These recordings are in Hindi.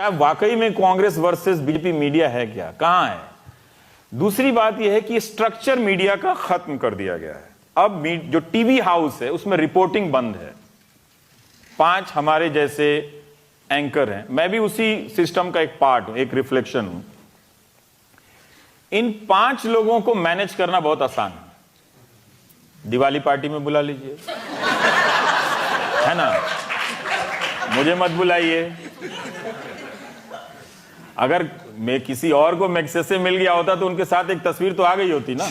क्या वाकई में कांग्रेस वर्सेस बीजेपी मीडिया है क्या? कहां है? दूसरी बात यह है कि स्ट्रक्चर मीडिया का खत्म कर दिया गया है। अब जो टीवी हाउस है उसमें रिपोर्टिंग बंद है। 5 हमारे जैसे एंकर हैं, मैं भी उसी सिस्टम का एक पार्ट हूं, एक रिफ्लेक्शन हूं। इन 5 लोगों को मैनेज करना बहुत आसान है। दिवाली पार्टी में बुला लीजिए, है ना? मुझे मत बुलाइए। अगर मैं किसी और को मैक्सेस से मिल गया होता तो उनके साथ एक तस्वीर तो आ गई होती ना।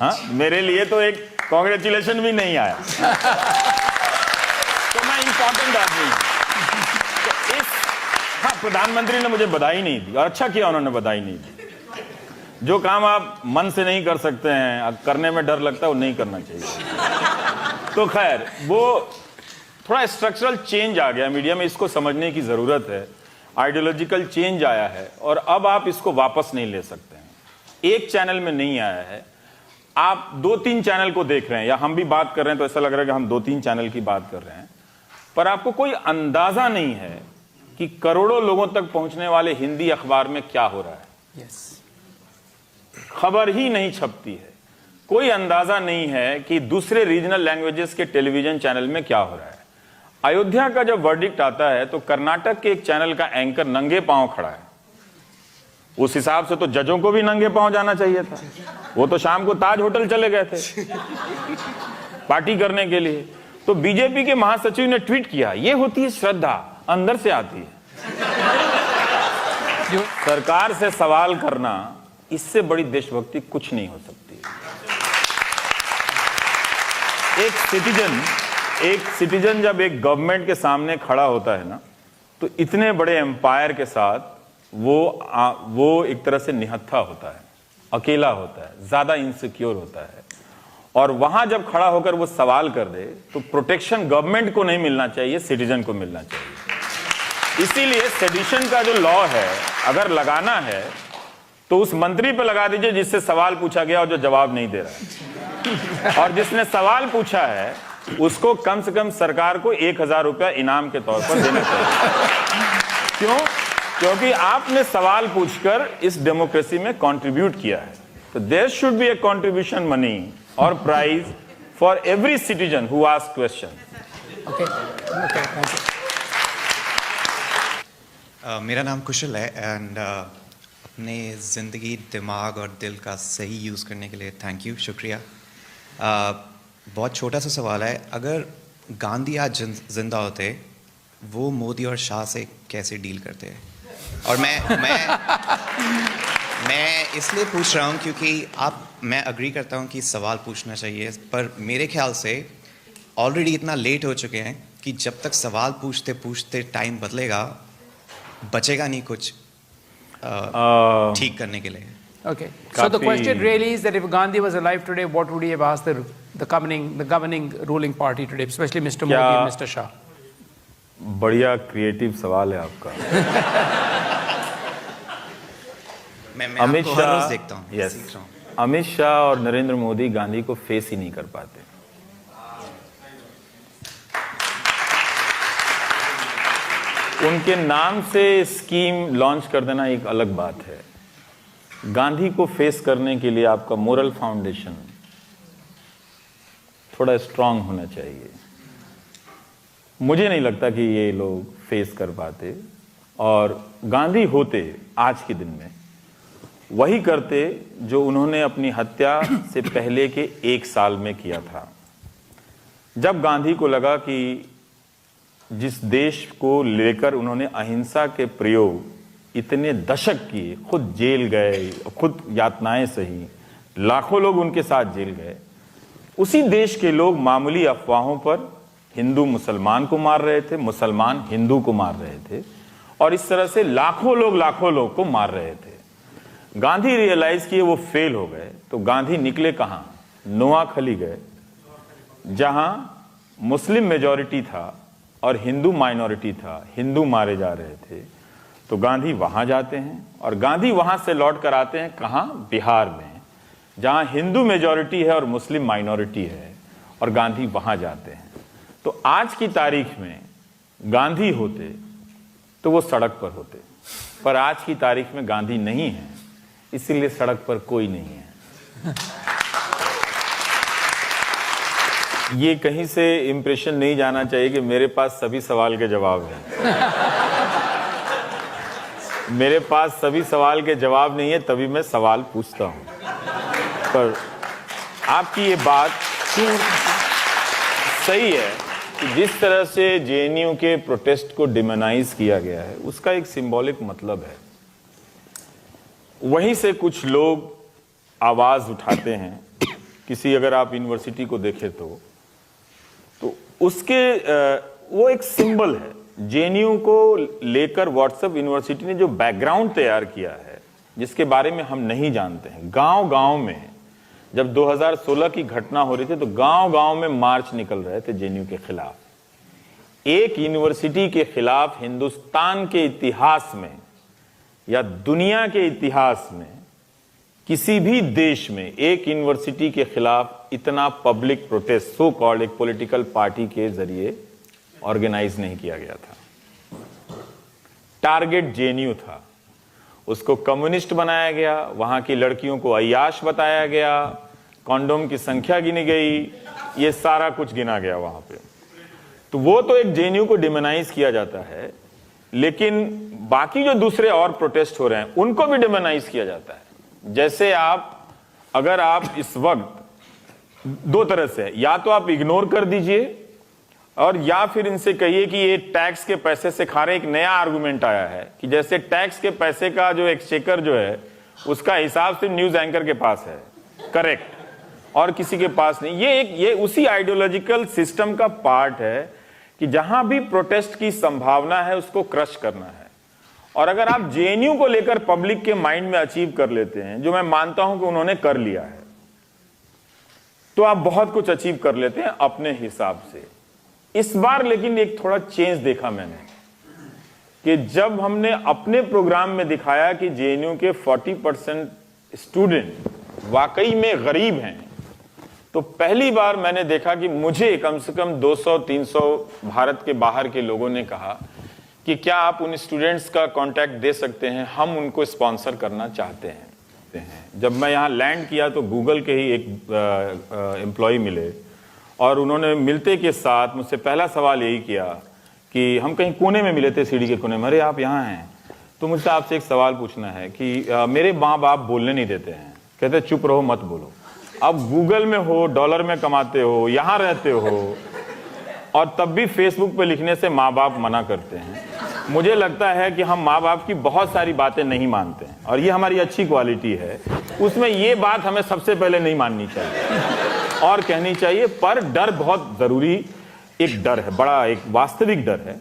हाँ, मेरे लिए तो एक कांग्रेचुलेशन भी नहीं आया। तो मैं इंपॉर्टेंट आदमी हूं। तो हाँ, प्रधानमंत्री ने मुझे बधाई नहीं दी और अच्छा किया उन्होंने बधाई नहीं दी। जो काम आप मन से नहीं कर सकते हैं, करने में डर लगता है, वो नहीं करना चाहिए। तो खैर, वो थोड़ा स्ट्रक्चरल चेंज आ गया मीडिया में, इसको समझने की जरूरत है। आइडियोलॉजिकल चेंज आया है और अब आप इसको वापस नहीं ले सकते हैं। एक चैनल में नहीं आया है, आप 2-3 चैनल को देख रहे हैं, या हम भी बात कर रहे हैं तो ऐसा लग रहा है कि हम 2-3 चैनल की बात कर रहे हैं, पर आपको कोई अंदाजा नहीं है कि करोड़ों लोगों तक पहुंचने वाले हिंदी अखबार में क्या हो रहा है। खबर ही नहीं छपती है। कोई अंदाजा नहीं है कि दूसरे रीजनल लैंग्वेजेस के टेलीविजन चैनल में क्या हो रहा है। अयोध्या का जब वर्डिक्ट आता है तो कर्नाटक के एक चैनल का एंकर नंगे पांव खड़ा है। उस हिसाब से तो जजों को भी नंगे पांव जाना चाहिए था। वो तो शाम को ताज होटल चले गए थे पार्टी करने के लिए। तो बीजेपी के महासचिव ने ट्वीट किया, ये होती है श्रद्धा, अंदर से आती है। सरकार से सवाल करना, इससे बड़ी देशभक्ति कुछ नहीं हो सकती। एक सिटीजन जब एक गवर्नमेंट के सामने खड़ा होता है ना, तो इतने बड़े एम्पायर के साथ वो एक तरह से निहत्था होता है, अकेला होता है, ज्यादा इनसिक्योर होता है। और वहां जब खड़ा होकर वो सवाल कर दे तो प्रोटेक्शन गवर्नमेंट को नहीं मिलना चाहिए, सिटीजन को मिलना चाहिए। इसीलिए सेडिशन का जो लॉ है, अगर लगाना है तो उस मंत्री पे लगा दीजिए जिससे सवाल पूछा गया और जो जवाब नहीं दे रहा है। और जिसने सवाल पूछा है उसको कम से कम सरकार को 1000 रुपया इनाम के तौर पर देना चाहिए। क्यों? क्योंकि आपने सवाल पूछकर इस डेमोक्रेसी में कंट्रीब्यूट किया है। तो there should be a contribution money और prize for every citizen who ask question. मेरा नाम कुशल है एंड अपने ज़िंदगी, दिमाग और दिल का सही यूज़ करने के लिए थैंक यू, शुक्रिया। बहुत छोटा सा सवाल है, अगर गांधी आज जिंदा होते, वो मोदी और शाह से कैसे डील करते? और मैं इसलिए पूछ रहा हूँ क्योंकि मैं अग्री करता हूँ कि सवाल पूछना चाहिए, पर मेरे ख्याल से ऑलरेडी इतना लेट हो चुके हैं कि जब तक सवाल पूछते पूछते टाइम बदलेगा, बचेगा नहीं कुछ ठीक करने के लिए। Okay. So the question really is that if Gandhi was alive today, what would he have asked the governing ruling party today, especially Mr. Modi and Mr. Shah? बढ़िया क्रिएटिव सवाल है आपका। मैं आपको हर रोज देखता हूँ, सीख रहा हूँ। अमित शाह और नरेंद्र मोदी गांधी को फेस ही नहीं कर पाते। उनके नाम से स्कीम लॉन्च कर देना एक अलग बात है। गांधी को फेस करने के लिए आपका मोरल फाउंडेशन थोड़ा स्ट्रांग होना चाहिए। मुझे नहीं लगता कि ये लोग फेस कर पाते, और गांधी होते आज के दिन में वही करते जो उन्होंने अपनी हत्या से पहले के 1 साल में किया था। जब गांधी को लगा कि जिस देश को लेकर उन्होंने अहिंसा के प्रयोग इतने दशक किए, खुद जेल गए, खुद यातनाएं सही, लाखों लोग उनके साथ जेल गए, उसी देश के लोग मामूली अफवाहों पर हिंदू मुसलमान को मार रहे थे, मुसलमान हिंदू को मार रहे थे, और इस तरह से लाखों लोग को मार रहे थे। गांधी रियलाइज किए वो फेल हो गए, तो गांधी निकले कहां? नोआखली गए, जहां मुस्लिम मेजॉरिटी था और हिंदू माइनॉरिटी था, हिंदू मारे जा रहे थे। तो गांधी वहां जाते हैं, और गांधी वहां से लौट कर आते हैं कहां? बिहार में, जहां हिंदू मेजॉरिटी है और मुस्लिम माइनॉरिटी है, और गांधी वहां जाते हैं। तो आज की तारीख में गांधी होते तो वो सड़क पर होते। पर आज की तारीख में गांधी नहीं है, इसीलिए सड़क पर कोई नहीं है। ये कहीं से इंप्रेशन नहीं जाना चाहिए कि मेरे पास सभी सवाल के जवाब हैं। मेरे पास सभी सवाल के जवाब नहीं है, तभी मैं सवाल पूछता हूं। पर आपकी ये बात सही है कि जिस तरह से जेएनयू के प्रोटेस्ट को डिमोनाइज किया गया है, उसका एक सिंबॉलिक मतलब है। वहीं से कुछ लोग आवाज उठाते हैं। किसी, अगर आप यूनिवर्सिटी को देखें तो उसके वो एक सिंबल है। जेएनयू को लेकर व्हाट्सएप यूनिवर्सिटी ने जो बैकग्राउंड तैयार किया है, जिसके बारे में हम नहीं जानते हैं। गांव-गांव में जब 2016 की घटना हो रही थी तो गांव-गांव में मार्च निकल रहे थे जेएनयू के खिलाफ। एक यूनिवर्सिटी के खिलाफ हिंदुस्तान के इतिहास में या दुनिया के इतिहास में किसी भी देश में एक यूनिवर्सिटी के खिलाफ इतना पब्लिक प्रोटेस्ट सो कॉल्ड एक पॉलिटिकल पार्टी के जरिए ऑर्गेनाइज नहीं किया गया था। टारगेट जेएनयू था, उसको कम्युनिस्ट बनाया गया, वहां की लड़कियों को अय्याश बताया गया, कॉन्डोम की संख्या गिनी गई, ये सारा कुछ गिना गया वहां पे। तो वो तो एक जेएनयू को डिमोनाइज किया जाता है, लेकिन बाकी जो दूसरे और प्रोटेस्ट हो रहे हैं उनको भी डिमोनाइज किया जाता है। जैसे अगर आप इस वक्त दो तरह से, या तो आप इग्नोर कर दीजिए और या फिर इनसे कहिए कि ये टैक्स के पैसे से खा रहे। एक नया आर्गुमेंट आया है कि जैसे टैक्स के पैसे का जो एक्सचेकर जो है उसका हिसाब सिर्फ न्यूज एंकर के पास है, करेक्ट, और किसी के पास नहीं। ये उसी आइडियोलॉजिकल सिस्टम का पार्ट है कि जहां भी प्रोटेस्ट की संभावना है उसको क्रश करना है। और अगर आप जेएनयू को लेकर पब्लिक के माइंड में अचीव कर लेते हैं, जो मैं मानता हूं कि उन्होंने कर लिया है, तो आप बहुत कुछ अचीव कर लेते हैं अपने हिसाब से। इस बार लेकिन एक थोड़ा चेंज देखा मैंने कि जब हमने अपने प्रोग्राम में दिखाया कि जेएनयू के 40% स्टूडेंट वाकई में गरीब हैं, तो पहली बार मैंने देखा कि मुझे कम से कम 200-300 भारत के बाहर के लोगों ने कहा कि क्या आप उन स्टूडेंट्स का कांटेक्ट दे सकते हैं, हम उनको स्पॉन्सर करना चाहते हैं। जब मैं यहाँ लैंड किया तो गूगल के ही एक एम्प्लॉय मिले और उन्होंने मिलते के साथ मुझसे पहला सवाल यही किया कि हम कहीं कोने में मिले थे, सीढ़ी के कोने में, अरे आप यहाँ हैं, तो मुझसे आपसे एक सवाल पूछना है कि मेरे माँ बाप बोलने नहीं देते हैं, कहते चुप रहो मत बोलो। अब गूगल में हो, डॉलर में कमाते हो, यहाँ रहते हो, और तब भी फेसबुक पे लिखने से माँ बाप मना करते हैं। मुझे लगता है कि हम माँ बाप की बहुत सारी बातें नहीं मानते हैं और ये हमारी अच्छी क्वालिटी है। उसमें ये बात हमें सबसे पहले नहीं माननी चाहिए और कहनी चाहिए। पर डर बहुत जरूरी एक डर है, बड़ा एक वास्तविक डर है,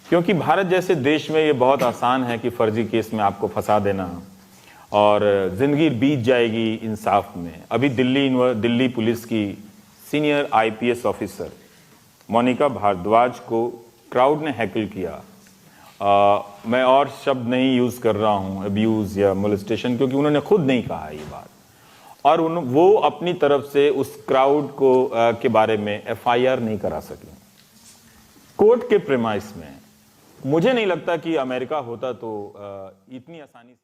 क्योंकि भारत जैसे देश में ये बहुत आसान है कि फर्जी केस में आपको फंसा देना और जिंदगी बीत जाएगी इंसाफ में। अभी दिल्ली पुलिस की senior IPS officer Monika Bhardwaj को क्राउड ने हैकल किया। मैं और शब्द नहीं यूज कर रहा हूं, अब्यूज या मोलेस्टेशन, क्योंकि उन्होंने खुद नहीं कहा ये बात, और वो अपनी तरफ से उस क्राउड को के बारे में एफआईआर नहीं करा सकी कोर्ट के प्रेमाइस में। मुझे नहीं लगता कि अमेरिका होता तो इतनी आसानी से